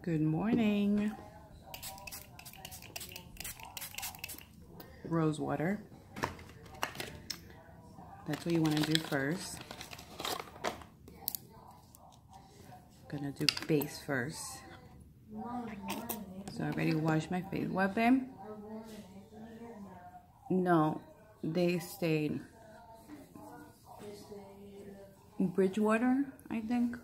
Good morning. Rose water. That's what you want to do first. I'm gonna do base first. So I already washed my face. What, babe? No, they stayed in Bridgewater, I think.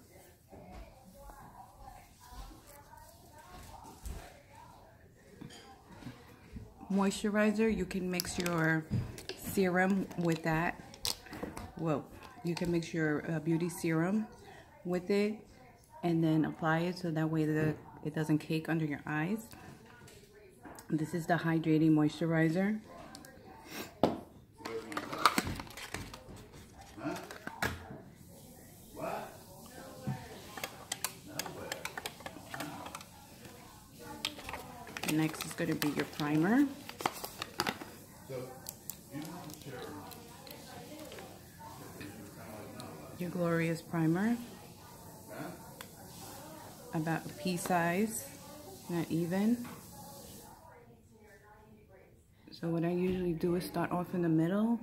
Moisturizer, you can mix your serum with that. Well, you can mix your beauty serum with it and then apply it so that way it doesn't cake under your eyes. This is the hydrating moisturizer. Next is going to be your primer. Your Glorious primer. About a pea size, not even. So what I usually do is start off in the middle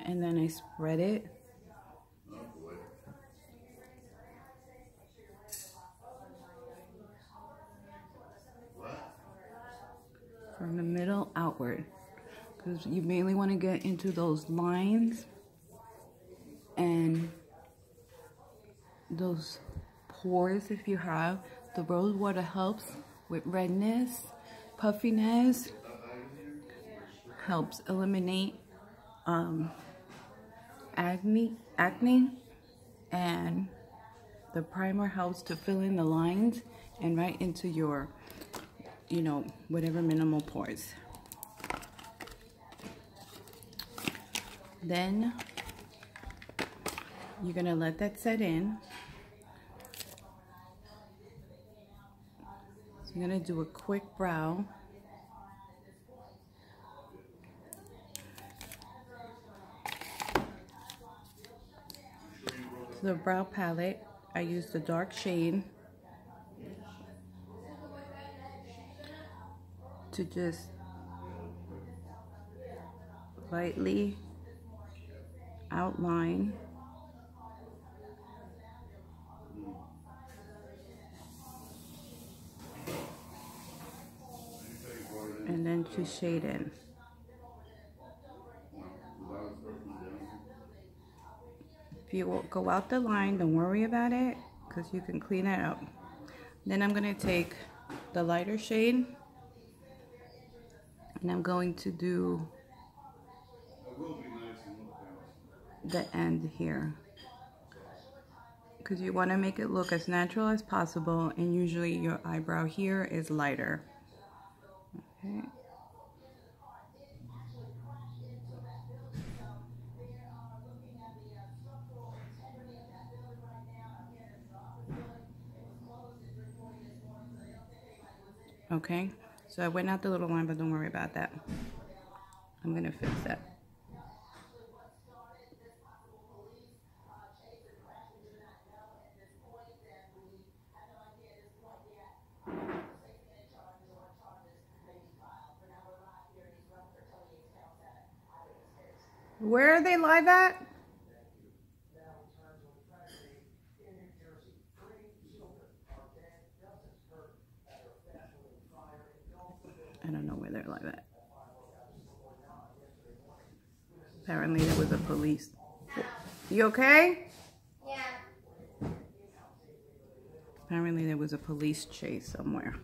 and then I spread it. From the middle outward, because you mainly want to get into those lines and those pores if you have. The rose water helps with redness, puffiness, helps eliminate acne, and the primer helps to fill in the lines and right into your, you know, whatever minimal pores. Then you're gonna let that set in. So you're gonna do a quick brow. So the brow palette, I use the dark shade to just lightly outline and then to shade in. If you go out the line, don't worry about it because you can clean it up. Then I'm going to take the lighter shade and I'm going to do the end here because you want to make it look as natural as possible, and usually your eyebrow here is lighter. Okay. Okay, so I went out the little line, but don't worry about that. I'm gonna fix that. Where are they live at? I don't know where they're live at. Apparently there was a police. You okay? Yeah. Apparently there was a police chase somewhere.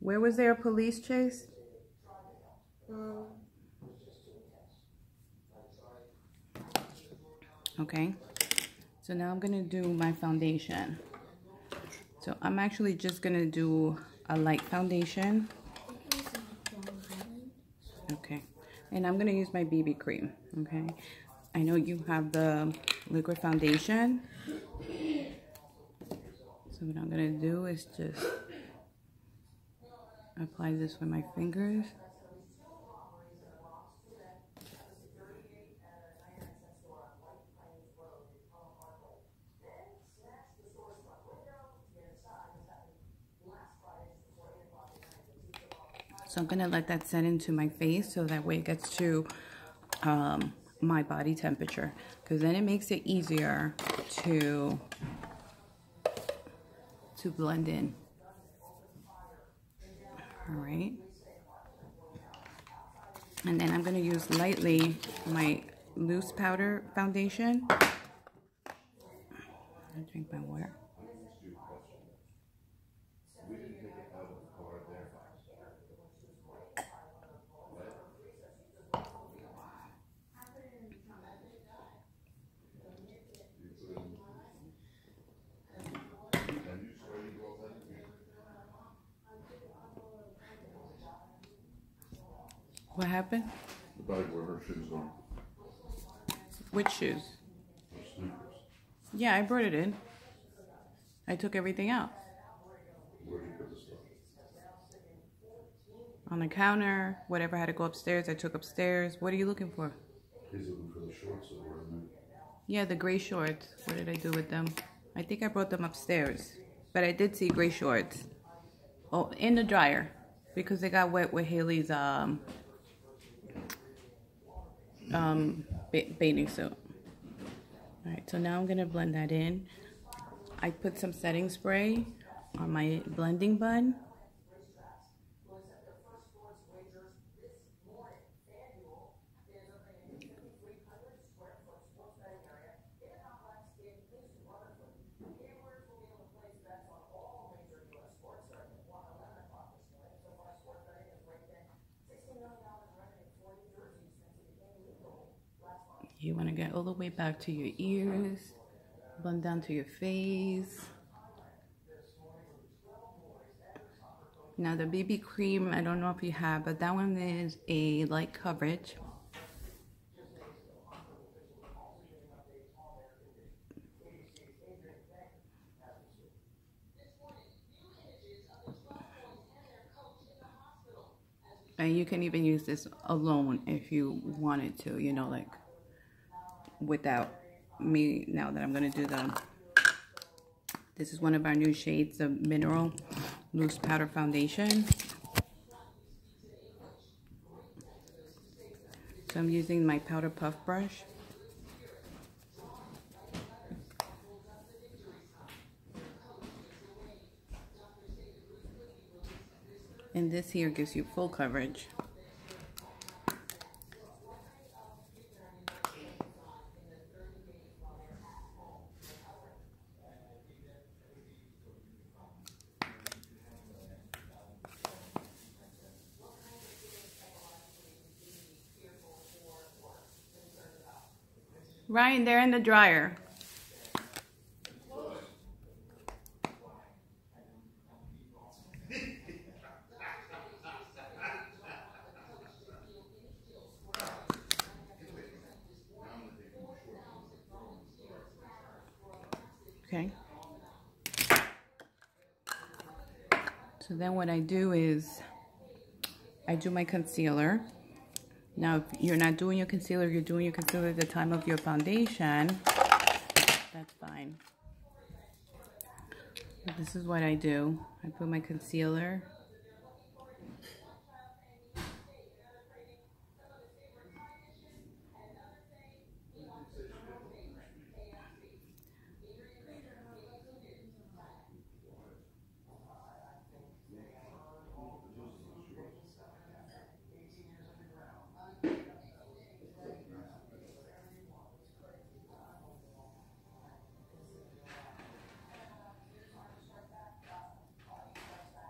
Where was there a police chase? Okay. So now I'm gonna do my foundation. So I'm actually just gonna do a light foundation. Okay. And I'm gonna use my BB cream, okay? I know you have the liquid foundation. So what I'm gonna do is just apply this with my fingers. So I'm gonna let that set into my face so that way it gets to my body temperature, because then it makes it easier to blend in. All right. And then I'm gonna use lightly my loose powder foundation. I drink my water. What happened? The bag where her shoes are. Which shoes? Her sneakers. Yeah, I brought it in. I took everything out. Where'd you put the stuff? On the counter. Whatever had to go upstairs, I took upstairs. What are you looking for? He's looking for the shorts that were in there. Yeah, the gray shorts. What did I do with them? I think I brought them upstairs. But I did see gray shorts. Oh, in the dryer. Because they got wet with Haley's bathing suit. Alright, so now I'm going to blend that in. I put some setting spray on my blending bun. You want to get all the way back to your ears, blend down to your face. Now the BB cream, I don't know if you have, but that one is a light coverage. And you can even use this alone if you wanted to, you know, like without me. Now that I'm going to do this is one of our new shades of Mineral Loose Powder Foundation. So I'm using my powder puff brush. And this here gives you full coverage. Ryan, they're in the dryer. Okay. So then what I do is I do my concealer. Now, if you're not doing your concealer, you're doing your concealer at the time of your foundation, that's fine. But this is what I do. I put my concealer.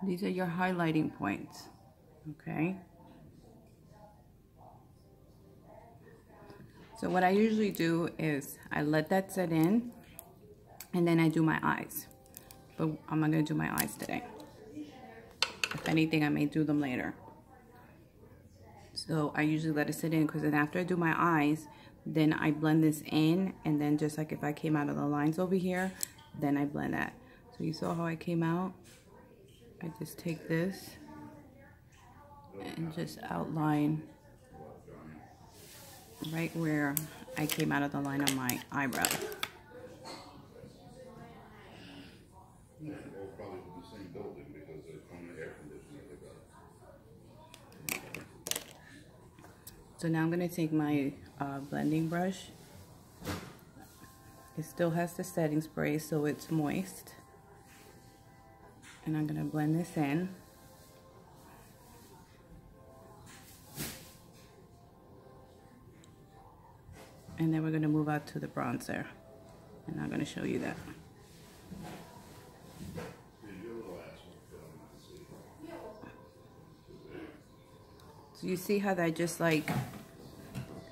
These are your highlighting points, okay? So what I usually do is I let that set in, and then I do my eyes. But I'm not gonna do my eyes today. If anything, I may do them later. So I usually let it sit in, because then after I do my eyes, then I blend this in, and then just like if I came out of the lines over here, then I blend that. So you saw how I came out? I just take this and just outline right where I came out of the line on my eyebrow. Yeah, all probably in the same building because they're from the air conditioner they got. So now I'm going to take my blending brush. It still has the setting spray, so it's moist. And I'm going to blend this in. And then we're going to move out to the bronzer. And I'm going to show you that. So you see how that just like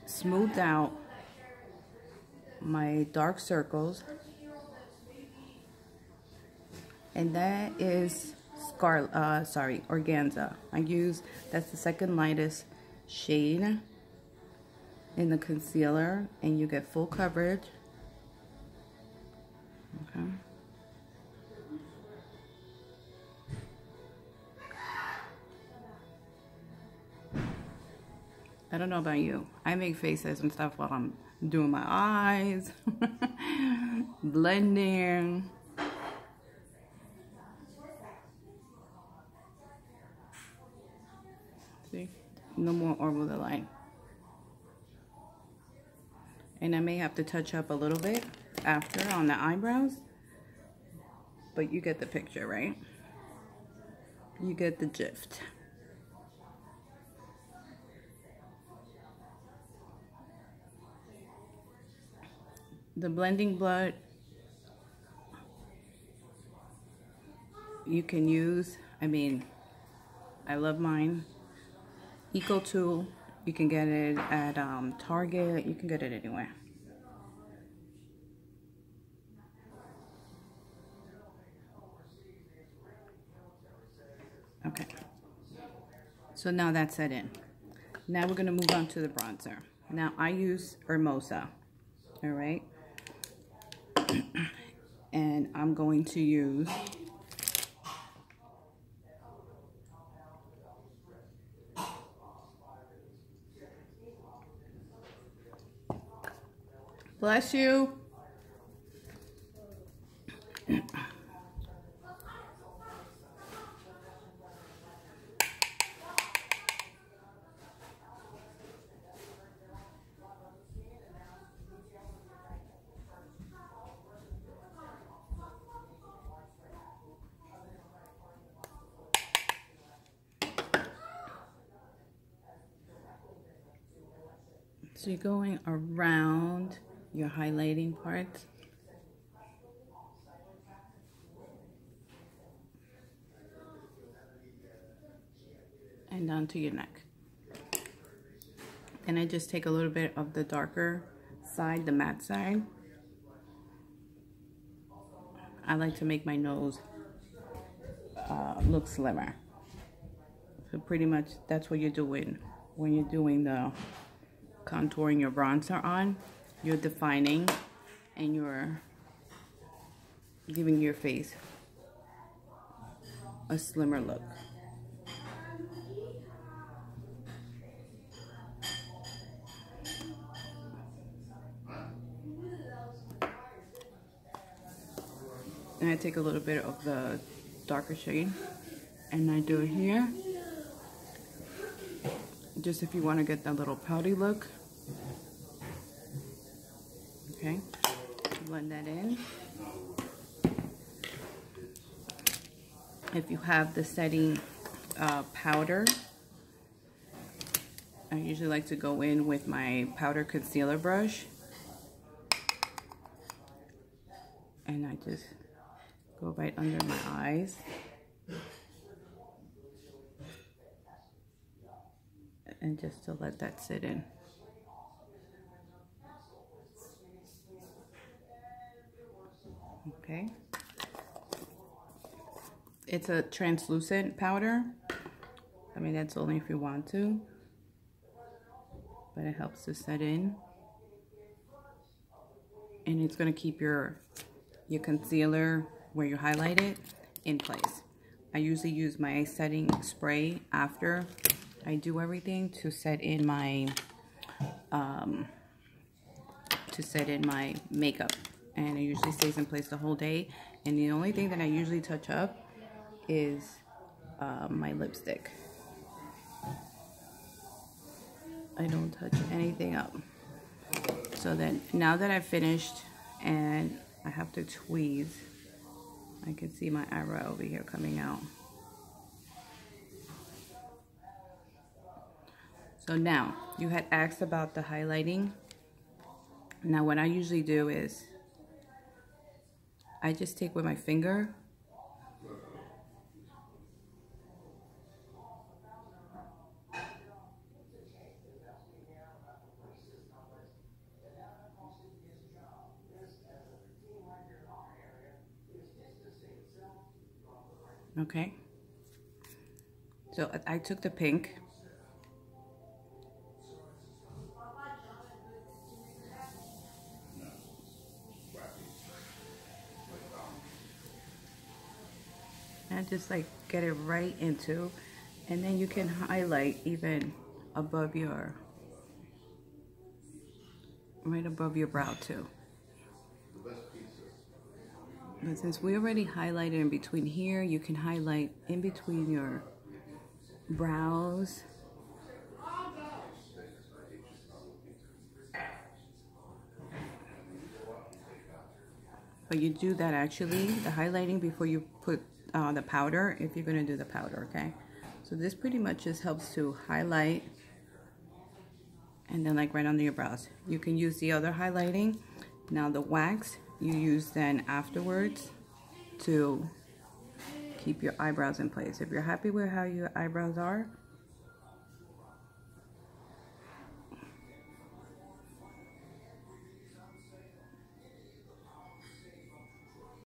smoothed out my dark circles. And that is organza. That's the second lightest shade in the concealer, and you get full coverage. Okay. I don't know about you. I make faces and stuff while I'm doing my eyes, blending. See? No more over the line. And I may have to touch up a little bit after on the eyebrows. But you get the picture, right? You get the gist. The blending blood you can use, I love mine. Eco Tool, you can get it at Target, you can get it anywhere. Okay, so now that's set in. Now we're gonna move on to the bronzer. Now I use Hermosa, all right? And I'm going to use bless you. So you're going around your highlighting part. And down to your neck. Then I just take a little bit of the darker side, the matte side. I like to make my nose look slimmer. So pretty much that's what you're doing when you're doing the contouring your bronzer on. You're defining and you're giving your face a slimmer look. And I take a little bit of the darker shade and I do it here. Just if you want to get that little pouty look. Okay, blend that in. If you have the setting powder, I usually like to go in with my powder concealer brush. And I just go right under my eyes. And just to let that sit in. Okay. It's a translucent powder. That's only if you want to. But it helps to set in. And it's going to keep your concealer where you highlight it in place. I usually use my setting spray after I do everything to set in my makeup, and it usually stays in place the whole day. And the only thing that I usually touch up is my lipstick. I don't touch anything up. So then now that I've finished and I have to tweeze, I can see my eyebrow over here coming out. So now, you had asked about the highlighting. Now what I usually do is, I just take with my finger. Okay. So I took the pink. And just like get it right into, and then you can highlight even above your, right above your brow too. But since we already highlighted in between here, you can highlight in between your brows. But you do that actually, the highlighting, before you put the powder, if you're going to do the powder, okay? So this pretty much just helps to highlight, and then like right under your brows. You can use the other highlighting. Now the wax, you use then afterwards to keep your eyebrows in place. If you're happy with how your eyebrows are,